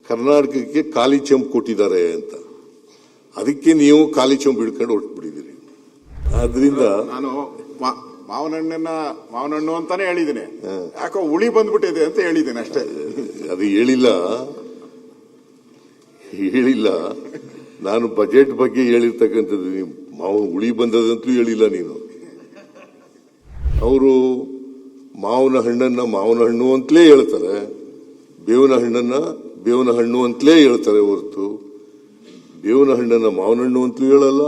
ಕರ್ನಾಟಕಕ್ಕೆ ಖಾಲಿ ಚೆಂಬು ಕೊಟ್ಟಿದ್ದಾರೆ ಅಂತ. ಅದಕ್ಕೆ ನೀವು ಖಾಲಿ ಚೆಂಬು ಹಿಡ್ಕೊಂಡು ಹೊರಟ್ಬಿಟ್ಟಿದ್ದೀರಿ. ಆದ್ರಿಂದ ನಾನು ಮಾವನಹಣ್ಣು ಅಂತಾನೆ ಹೇಳಿದ್ದೀನಿ, ಯಾಕೋ ಹುಳಿ ಬಂದ್ಬಿಟ್ಟಿದೆ ಅಂತ ಹೇಳಿದ್ದೀನಿ ಅಷ್ಟೇ. ಅದು ಹೇಳಿಲ್ಲ. ನಾನು ಬಜೆಟ್ ಬಗ್ಗೆ ಹೇಳಿರ್ತಕ್ಕಂಥದ್ದು, ನೀವು ಹುಳಿ ಬಂದದಂತೂ ಹೇಳಿಲ್ಲ ನೀನು. ಅವರು ಮಾವಿನ ಹಣ್ಣನ್ನ ಮಾವಿನ ಹಣ್ಣು ಅಂತಲೇ ಹೇಳ್ತಾರೆ, ಬೇವಿನ ಹಣ್ಣನ್ನ ಬೇವಿನ ಹಣ್ಣು ಅಂತಲೇ ಹೇಳ್ತಾರೆ ಹೊರತು ಬೇವಿನ ಹಣ್ಣನ್ನ ಮಾವಿನ ಹಣ್ಣು ಅಂತಲೂ ಹೇಳಲ್ಲ,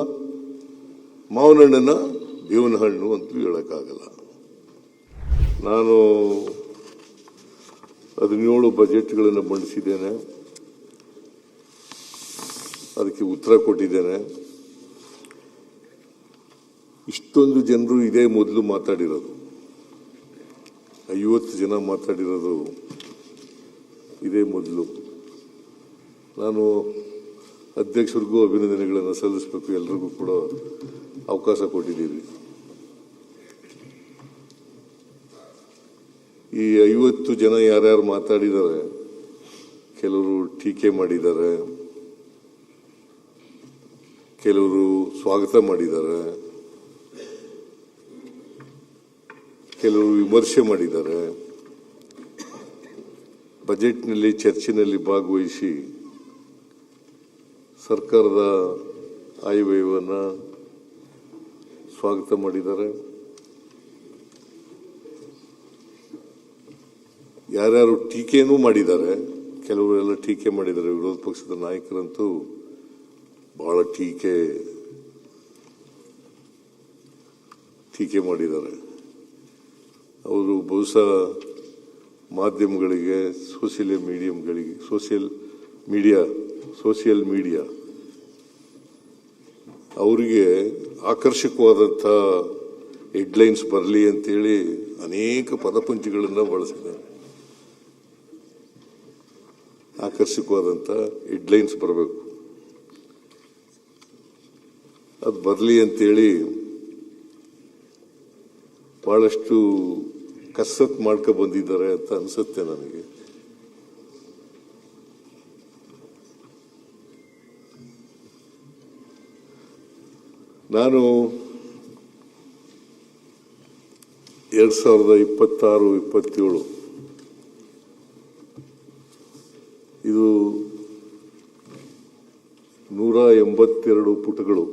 ಮಾವಿನ ಹಣ್ಣನ್ನ ಬೇವಿನ ಹಣ್ಣು ಅಂತಲೂ ಹೇಳಕ್ಕಾಗಲ್ಲ. ನಾನು 17 ಬಜೆಟ್ಗಳನ್ನು ಮಂಡಿಸಿದ್ದೇನೆ, ಅದಕ್ಕೆ ಉತ್ತರ ಕೊಟ್ಟಿದ್ದೇನೆ. ಇಷ್ಟೊಂದು ಜನರು ಇದೇ ಮೊದಲು ಮಾತಾಡಿರೋದು, 50 ಜನ ಮಾತಾಡಿರೋದು ಇದೇ ಮೊದಲು. ನಾನು ಅಧ್ಯಕ್ಷರಿಗೂ ಅಭಿನಂದನೆಗಳನ್ನು ಸಲ್ಲಿಸಬೇಕು, ಎಲ್ರಿಗೂ ಕೂಡ ಅವಕಾಶ ಕೊಟ್ಟಿದ್ದೀವಿ. ಈ 50 ಜನ ಯಾರ್ಯಾರು ಮಾತಾಡಿದ್ದಾರೆ, ಕೆಲವರು ಟೀಕೆ ಮಾಡಿದ್ದಾರೆ, ಕೆಲವರು ಸ್ವಾಗತ ಮಾಡಿದ್ದಾರೆ, ಕೆಲವರು ವಿಮರ್ಶೆ ಮಾಡಿದ್ದಾರೆ. ಬಜೆಟ್ನಲ್ಲಿ ಚರ್ಚೆಯಲ್ಲಿ ಭಾಗವಹಿಸಿ ಸರ್ಕಾರದ ಆಯವ್ಯಯವನ್ನು ಸ್ವಾಗತ ಮಾಡಿದ್ದಾರೆ. ಯಾರ್ಯಾರು ಟೀಕೆನೂ ಮಾಡಿದ್ದಾರೆ, ಕೆಲವರೆಲ್ಲ ಟೀಕೆ ಮಾಡಿದ್ದಾರೆ. ವಿರೋಧ ಪಕ್ಷದ ನಾಯಕರಂತೂ ಬಹಳ ಟೀಕೆ ಮಾಡಿದ್ದಾರೆ. ಅವರು ಬಹುಶಃ ಮಾಧ್ಯಮಗಳಿಗೆ, ಸೋಷಿಯಲ್ ಮೀಡಿಯಾ ಅವರಿಗೆ ಆಕರ್ಷಕವಾದಂಥ ಹೆಡ್ಲೈನ್ಸ್ ಬರಲಿ ಅಂತೇಳಿ ಅನೇಕ ಪದಪಂಚಗಳನ್ನು ಬಳಸಿದ್ದಾರೆ. ಆಕರ್ಷಕವಾದಂಥ ಹೆಡ್ಲೈನ್ಸ್ ಬರಬೇಕು, ಅದು ಬರಲಿ ಅಂತೇಳಿ ಬಹಳಷ್ಟು ಕಸರತ್ತು ಮಾಡ್ಕೊ ಬಂದಿದ್ದಾರೆ ಅಂತ ಅನ್ಸುತ್ತೆ ನನಗೆ. ನಾನು 2026-27 ಇದು 182 ಪುಟಗಳು,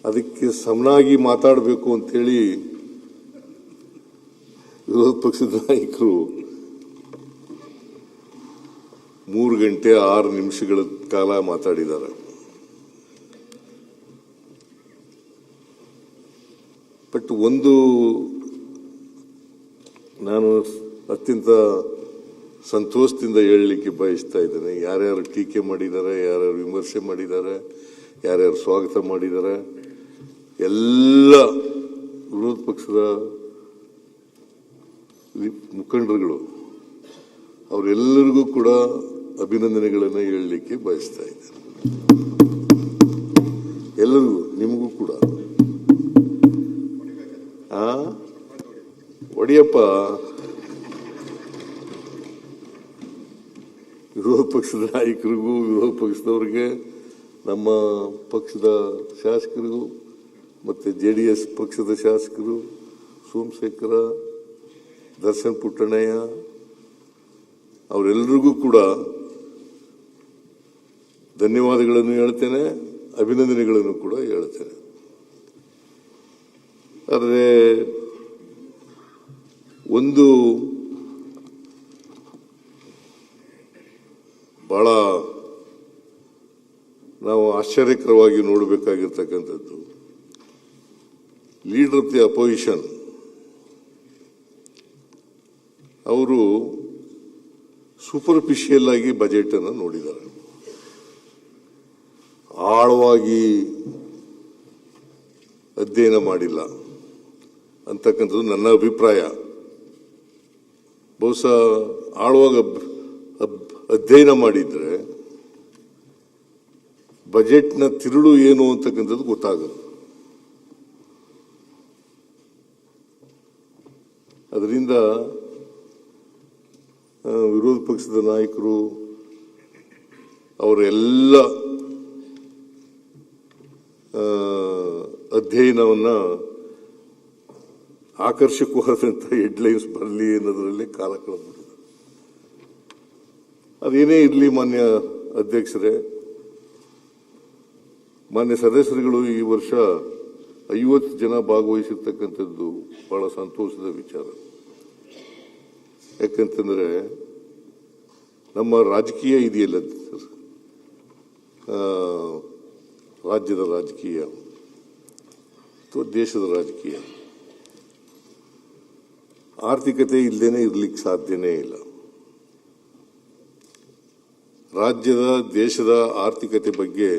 ಅದಕ್ಕೆ ಸಮನಾಗಿ ಮಾತಾಡಬೇಕು ಅಂತೇಳಿ ವಿರೋಧ ಪಕ್ಷದ ನಾಯಕರು 3 ಗಂಟೆ 6 ನಿಮಿಷಗಳ ಕಾಲ ಮಾತಾಡಿದ್ದಾರೆ. ಬಟ್ ಒಂದು ನಾನು ಅತ್ಯಂತ ಸಂತೋಷದಿಂದ ಹೇಳಲಿಕ್ಕೆ ಬಯಸ್ತಾ ಇದ್ದೇನೆ, ಯಾರ್ಯಾರು ಟೀಕೆ ಮಾಡಿದ್ದಾರೆ, ಯಾರ್ಯಾರು ವಿಮರ್ಶೆ ಮಾಡಿದ್ದಾರೆ, ಯಾರ್ಯಾರು ಸ್ವಾಗತ ಮಾಡಿದ್ದಾರೆ, ಎಲ್ಲ ವಿರೋಧ ಪಕ್ಷದ ಮುಖಂಡರುಗಳು ಅವರೆಲ್ಲರಿಗೂ ಕೂಡ ಅಭಿನಂದನೆಗಳನ್ನು ಹೇಳಲಿಕ್ಕೆ ಬಯಸ್ತಾ ಇದ್ದೇನೆ. ಎಲ್ಲರಿಗೂ, ನಿಮಗೂ ಕೂಡ. ಒಡಿಯಪ್ಪ, ವಿರೋಧ ಪಕ್ಷದ ನಾಯಕರಿಗೂ, ವಿರೋಧ ಪಕ್ಷದವರಿಗೆ, ನಮ್ಮ ಪಕ್ಷದ ಶಾಸಕರಿಗೂ, ಮತ್ತೆ JDS ಪಕ್ಷದ ಶಾಸಕರು ಸೋಮಶೇಖರ, ದರ್ಶನ್ ಪುಟ್ಟಣ್ಣಯ್ಯ ಅವರೆಲ್ಲರಿಗೂ ಕೂಡ ಧನ್ಯವಾದಗಳನ್ನು ಹೇಳ್ತೇನೆ, ಅಭಿನಂದನೆಗಳನ್ನು ಕೂಡ ಹೇಳ್ತೇನೆ. ಆದರೆ ಒಂದು ಬಹಳ ನಾವು ಆಶ್ಚರ್ಯಕರವಾಗಿ ನೋಡಬೇಕಾಗಿರ್ತಕ್ಕಂಥದ್ದು, ಲೀಡರ್ ಆಫ್ ದಿ ಅಪೋಸಿಷನ್ ಅವರು ಸೂಪರ್ಫಿಷಿಯಲ್ ಆಗಿ ಬಜೆಟ್ ಅನ್ನು ನೋಡಿದ್ದಾರೆ, ಆಳವಾಗಿ ಅಧ್ಯಯನ ಮಾಡಿಲ್ಲ ಅಂತಕ್ಕಂಥದ್ದು ನನ್ನ ಅಭಿಪ್ರಾಯ. ಬಹುಶಃ ಆಳವಾಗಿ ಅಧ್ಯಯನ ಮಾಡಿದ್ರೆ ಬಜೆಟ್ನ ತಿರುಳು ಏನು ಅಂತಕ್ಕಂಥದ್ದು ಗೊತ್ತಾಗುತ್ತೆ. ಅದರಿಂದ ವಿರೋಧ ಪಕ್ಷದ ನಾಯಕರು ಅವರೆಲ್ಲ ಅಧ್ಯಯನವನ್ನ ಆಕರ್ಷಕವಾದಂಥ ಹೆಡ್ಲೈನ್ಸ್ ಬರಲಿ ಅನ್ನೋದರಲ್ಲಿ ಕಾಲ ಕಳೆದ್ಬಿಟ್ಟಿದೆ. ಅದೇನೇ ಇರಲಿ, ಮಾನ್ಯ ಅಧ್ಯಕ್ಷರೇ, ಮಾನ್ಯ ಸದಸ್ಯರುಗಳು, ಈ ವರ್ಷ 50 ಜನ ಭಾಗವಹಿಸಿರ್ತಕ್ಕಂಥದ್ದು ಬಹಳ ಸಂತೋಷದ ವಿಚಾರ. ಯಾಕಂತಂದ್ರೆ ನಮ್ಮ ರಾಜಕೀಯ ಇದೆಯಲ್ಲ, ರಾಜ್ಯದ ರಾಜಕೀಯ ಅಥವಾ ದೇಶದ ರಾಜಕೀಯ, ಆರ್ಥಿಕತೆ ಇಲ್ಲದೇನೆ ಇರ್ಲಿಕ್ಕೆ ಸಾಧ್ಯನೇ ಇಲ್ಲ. ರಾಜ್ಯದ ದೇಶದ ಆರ್ಥಿಕತೆ ಬಗ್ಗೆ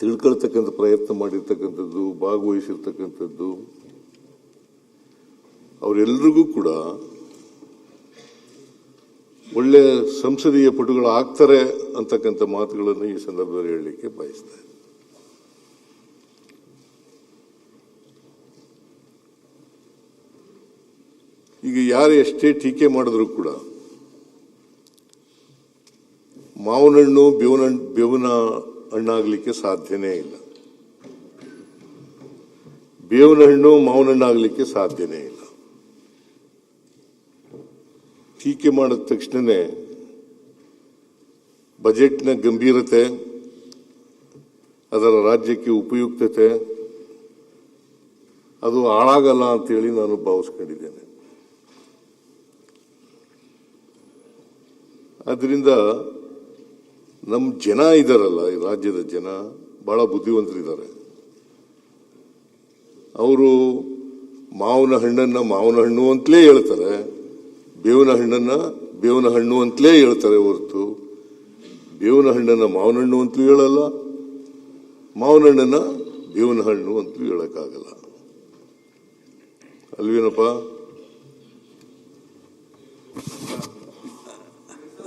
ತಿಳ್ಕೊಳ್ತಕ್ಕಂಥ ಪ್ರಯತ್ನ ಮಾಡಿರ್ತಕ್ಕಂಥದ್ದು, ಭಾಗವಹಿಸಿರ್ತಕ್ಕಂಥದ್ದು, ಅವರೆಲ್ಲರಿಗೂ ಕೂಡ ಒಳ್ಳೆ ಸಂಸದೀಯ ಪಟುಗಳು ಆಗ್ತಾರೆ ಅಂತಕ್ಕಂಥ ಮಾತುಗಳನ್ನು ಈ ಸಂದರ್ಭದಲ್ಲಿ ಹೇಳಲಿಕ್ಕೆ ಬಯಸ್ತೇನೆ. ಈಗ ಯಾರು ಎಷ್ಟೇ ಟೀಕೆ ಮಾಡಿದ್ರು ಕೂಡ ಮಾವಿನ ಹಣ್ಣು ಬೇವಿನ ಹಣ್ಣಾಗಲಿಕ್ಕೆ ಸಾಧ್ಯನೇ ಇಲ್ಲ. ಬೇವಿನ ಹಣ್ಣು ಮಾವಿನ ಹಣ್ಣಾಗಲಿಕ್ಕೆ ಸಾಧ್ಯನೇ ಇಲ್ಲ. ಟೀಕೆ ಮಾಡಿದ ತಕ್ಷಣನೇ ಬಜೆಟ್ನ ಗಂಭೀರತೆ, ಅದರ ರಾಜ್ಯಕ್ಕೆ ಉಪಯುಕ್ತತೆ ಅದು ಹಾಳಾಗಲ್ಲ ಅಂತೇಳಿ ನಾನು ಭಾವಿಸ್ಕೊಂಡಿದ್ದೇನೆ. ಅದರಿಂದ ನಮ್ಮ ಜನ ಇದ್ದಾರಲ್ಲ, ಈ ರಾಜ್ಯದ ಜನ ಬಹಳ ಬುದ್ಧಿವಂತರಿದ್ದಾರೆ. ಅವರು ಮಾವಿನ ಹಣ್ಣನ್ನ ಮಾವಿನ ಹಣ್ಣು ಅಂತಲೇ ಹೇಳ್ತಾರೆ, ಬೇವಿನ ಹಣ್ಣನ್ನ ಬೇವಿನ ಹಣ್ಣು ಅಂತಲೇ ಹೇಳ್ತಾರೆ ಹೊರತು ಬೇವಿನ ಹಣ್ಣನ್ನ ಮಾವಿನ ಹಣ್ಣು ಅಂತಲೂ ಹೇಳಲ್ಲ, ಮಾವಿನ ಹಣ್ಣನ್ನ ಬೇವಿನ ಹಣ್ಣು ಅಂತಲೂ ಹೇಳಕ್ಕಾಗಲ್ಲ. ಅಲ್ವೇನಪ್ಪ?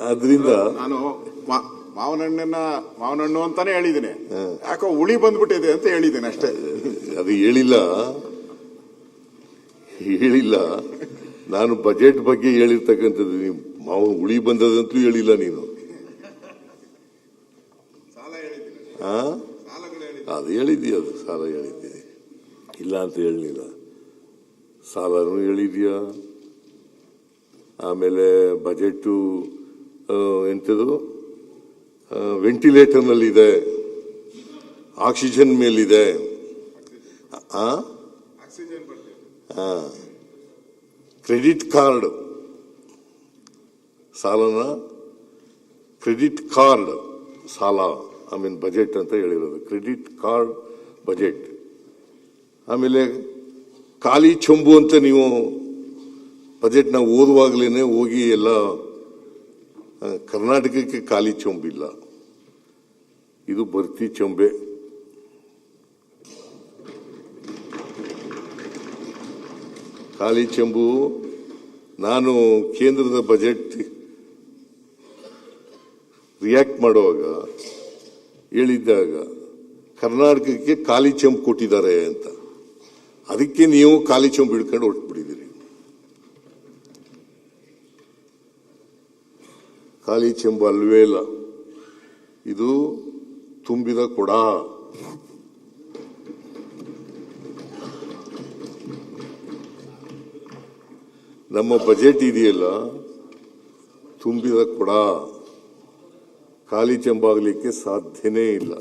ಆದ್ರಿಂದ ನಾನು ಮಾವಿನ ಹಣ್ಣು ಅಂತಾನೆ ಹೇಳಿದ್ದೀನಿ. ಯಾಕೋ ಹುಳಿ ಬಂದ್ಬಿಟ್ಟಿದೆ ಅಂತ ಹೇಳಿದ್ದೇನೆ ಅಷ್ಟೇ. ಅದು ಹೇಳಿಲ್ಲ. ನಾನು ಬಜೆಟ್ ಬಗ್ಗೆ ಹೇಳಿರ್ತಕ್ಕಂಥದ್ದು, ನೀವು ಮಾವು ಹುಳಿ ಬಂದದಂತಲೂ ಹೇಳಿಲ್ಲ ನೀನು. ಅದು ಹೇಳಿದ್ದೀಯ, ಅದು ಸಾಲ ಹೇಳಿದ್ದೀನಿ, ಇಲ್ಲ ಅಂತ ಹೇಳಲಿಲ್ಲ. ಸಾಲನೂ ಹೇಳಿದ್ಯಾ, ಆಮೇಲೆ ಬಜೆಟ್ ಎಂಥದು ವೆಂಟಿಲೇಟರ್ನಲ್ಲಿದೆ, ಆಕ್ಸಿಜನ್ ಮೇಲಿದೆ, ಕ್ರೆಡಿಟ್ ಕಾರ್ಡ್ ಸಾಲನ ಕ್ರೆಡಿಟ್ ಕಾರ್ಡ್ ಸಾಲ, ಬಜೆಟ್ ಅಂತ ಹೇಳಿರೋದು ಕ್ರೆಡಿಟ್ ಕಾರ್ಡ್ ಬಜೆಟ್. ಆಮೇಲೆ ಖಾಲಿ ಚೊಂಬು ಅಂತ ನೀವು ಬಜೆಟ್ನ ಓದುವಾಗಲೇ ಹೋಗಿ ಎಲ್ಲ ಕರ್ನಾಟಕಕ್ಕೆ ಖಾಲಿ ಚೊಂಬಿಲ್ಲ, ಇದು ಭರ್ತಿ ಚೊಂಬೆ. ಖಾಲಿ ಚೆಂಬು. ನಾನು ಕೇಂದ್ರದ ಬಜೆಟ್ ರಿಯಾಕ್ಟ್ ಮಾಡುವಾಗ ಹೇಳಿದ್ದಾಗ ಕರ್ನಾಟಕಕ್ಕೆ ಖಾಲಿ ಚೆಂಬು ಕೊಟ್ಟಿದ್ದಾರೆ ಅಂತ, ಅದಕ್ಕೆ ನೀವು ಖಾಲಿ ಚೆಂಬು ಹಿಡ್ಕೊಂಡು ಹೊರಟ್ಬಿಟ್ಟಿದ್ದೀರಿ. ಖಾಲಿ ಚೆಂಬು ಅಲ್ವೇ ಇಲ್ಲ, ಇದು ತುಂಬಿದ ಕೊಡ. ನಮ್ಮ ಬಜೆಟ್ ಇದೆಯಲ್ಲ, ತುಂಬಿದ ಕೊಡ, ಖಾಲಿ ಚೆಂಬಾಗಲಿಕ್ಕೆ ಸಾಧ್ಯನೇ ಇಲ್ಲ.